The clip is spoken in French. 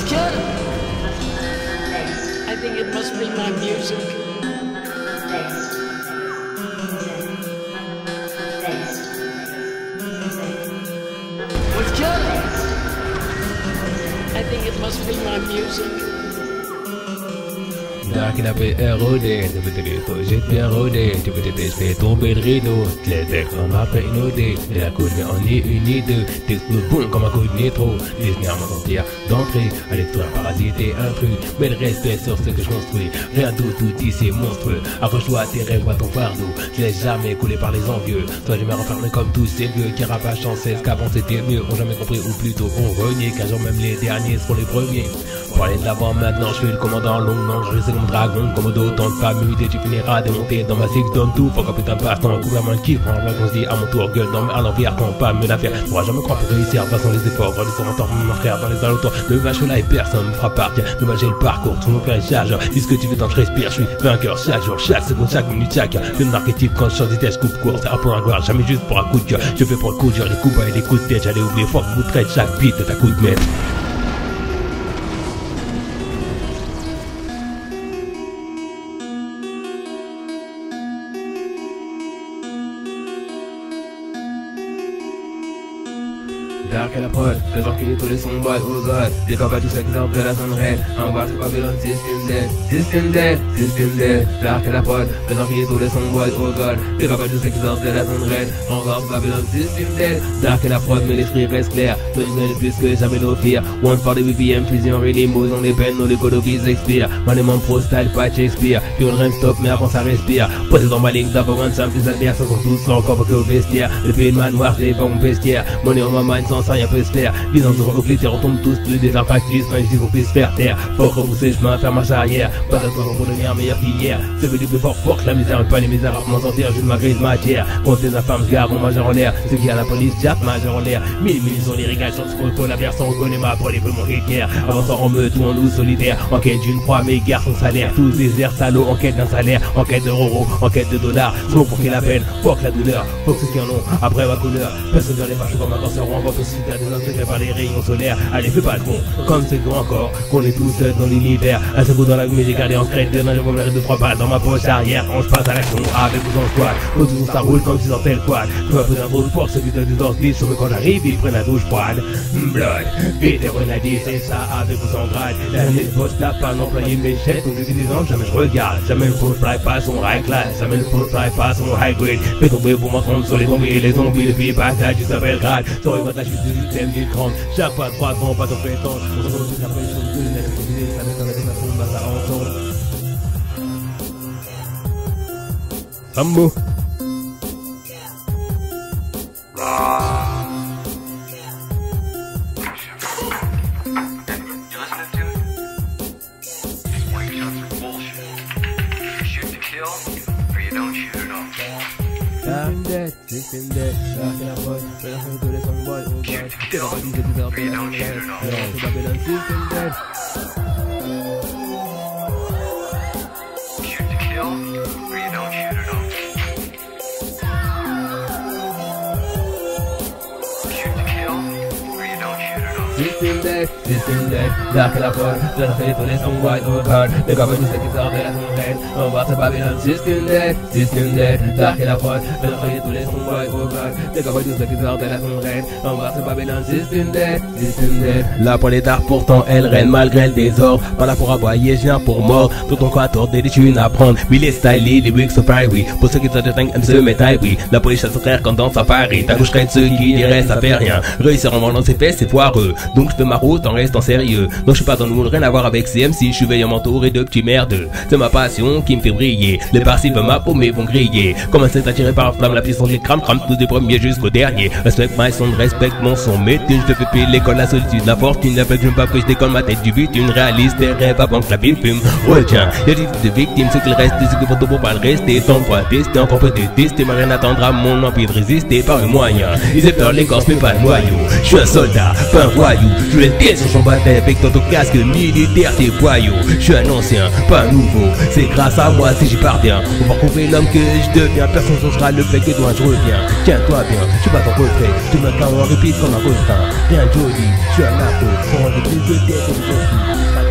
What's killing? I think it must be my music. What's killing? I think it must be my music. Dark la paix érodée, tu peux te les projets érodés, tu peux te tester tomber le rideau, les textes en après inondés, et la coude mais on est unis deux, t'exploses boum comme un coup de nitro, Disney en mentir d'entrée, allez toi parasiter intrus, mais le respect sur ce que je construis, rien tout ici est monstrueux, accroche-toi à tes rêves ou à ton fardeau, je laisse jamais couler par les envieux, toi jamais renfermé comme tous ces vieux qui rapachent en cesse qu'avant c'était mieux, ont jamais compris ou plutôt ont renié, qu'un jour même les derniers seront les premiers. Pour aller de l'avant maintenant, je suis le commandant long, non, je reste comme dragon, comme d'autant de femmes humidées, tu finiras démonté dans ma six, donne tout, faut qu'un putain de passe-temps, coupe la main qui prend, là qu'on se dit à mon tour, gueule dans à l'envers, quand pas me la faire, tu pourras jamais croire pour réussir, façon les efforts, voilà sur mon temps, mon frère, dans les alentours, le vache là et personne me fera partir, dommage j'ai le parcours, tout mon père est chargeur, dis ce que tu veux tant que je respire, je suis vainqueur, chaque jour, chaque seconde, chaque minute, chaque, le archétype quand je change de vitesse, coupe court, c'est un peu un gloire, jamais juste pour un coup de cœur, je fais pour le coup de dur, les coups bas et les coups de tête, j'allais oublier, faut que vous traite chaque bite de ta coup de maître. Dark à la prod, le genre qui tous les sons boîte aux gosses, des combats tous exemples de la zone raid, en bas c'est Babylon, system dead, dark à la prod, le genre qui tous les sons boîte aux gosses, des combats tous exemples de la zone raid, en bas c'est Babylon, system dead, dark à la prod, mais l'esprit reste clair, tenez plus que jamais nos fear, one for the BPM, fusion, les mots, on les peines, nos économies expire, manement pro style, pas Shakespeare, puis on rime stop, mais avant ça respire, posé dans ma ligne d'avant, un simple, les adversaires sont tous encore pas que au vestiaire, le pays de manoir, j'ai pas mon vestiaire, money on my mind, sans ça rien peut se faire, visant sur le clé, on tombe tous plus des impactistes, même si qu'on puisse faire taire, faut repousser le chemin, faire marche arrière, pas d'attendre pour devenir meilleur qu'hier, c'est venu plus fort que la misère, pas les misères, m'en sortir juste ma grise matière, contre les infâmes, garde mon majeur en l'air, ceux qui à la police, jack, majeur en l'air, mille sont les régales, sur ce qu'on la version, on connaît ma pour les poumons qui guerre, avançant en meute ou en loup solitaire, en quête d'une proie, mes gars son salaire, tous des airs salauds, en quête d'un salaire, en quête de roro, en quête de dollars, faut pour qu'il la peine, faut que la douleur, faut que ceux qui en ont, après ma couleur, personne dans les marches comme un cancer, on va aussi faire des intégrés par les rayons solaires, allez fais pas le con, comme c'est grand encore, qu'on est tous seuls dans l'univers, un secours dans la mais j'ai gardé en crête, d'un je vais de 3 balles dans ma poche arrière, on se passe à l'action, avec vous en squad, autour ça roule comme si dans tel quad, peu à peu d'un gros sport, celui de dans ce glisse, mais quand j'arrive, ils prennent la douche froide, blood, vétéran a dit, c'est ça, avec vous en grade, l'année de poste tape un employé m'échec, donc depuis des ans, jamais je regarde, jamais le full fly pas son high class, jamais le full fly pas son high grade, fais tomber pour m'entendre sur les zombies, les zombies, depuis bataille, tu s'appelles grade, sur les la chute du système du crâne, chaque fois 3 ans, pas ton pétence, on se retrouve après les choses de la ça met dans la définition de ma ensemble. Sambo. System dead, dark in a pod, but I can't do this on boy, oh god. Get up, these are the Babylon system dead. Shoot to kill, or you don't shoot at all. Shoot to kill, or you don't shoot at all. System dead, dark in a pod, but I can't do this on boy, oh god. The government is the red, on bas c'est Babylon system dead, dark in a pod, but I can't do this on boy, oh god. The government is the red, on bas c'est Babylon system dead. Là pour les dark, pourtant elle règne malgré le désordre. Pas là pour aboyer, je viens pour mort. Tout ton corps tordé, des thunes à prendre. Will est stylé, les wigs sont pareil, oui. Pour ceux qui te déteignent, aiment se métaille, oui. La police chasse frère quand dans safari. Ta coucherait de ceux qui diraient ça fait rien. Réussir en vendant ses fesses, c'est foireux. Donc je fais ma route en restant sérieux. Non, je suis pas dans le moule, rien à voir avec CMC. Je suis veillant entouré de petits merdeux. C'est ma passion qui me fait briller. Les parcis veulent ma paume et vont griller. Comme un set attiré par la flamme, la puissance des crame, tous des premiers jusqu'au dernier. Respect my son, respecte mon son. Mais je te fais payer l'école, la solitude, la fortune. La plaque, je me pas que je décolle ma tête du but. Une réaliste des rêves avant que la ville fume. Retiens, y'a des types de victimes, ce qu'il reste, ce qu'il faut pour pas le rester. Tant pas tester, encore peut tester. Mais rien n'attendra mon envie de résister par le moyen. Ils ont peur l'écorce, mais pas le noyau. Je suis un soldat, pas un royaume. voyou. Je laisse pied sur son baptême avec dans ton casque militaire tes boyaux. Je suis un ancien, pas un nouveau, c'est grâce à moi si j'y parviens. On va retrouver l'homme que je deviens, personne ne changera le fait que toi je reviens. Tiens-toi bien, je bats ton reflet, je te mets quand on répète comme un refrain. Rien de joli, je suis un narco, pour rendre plus de tête aux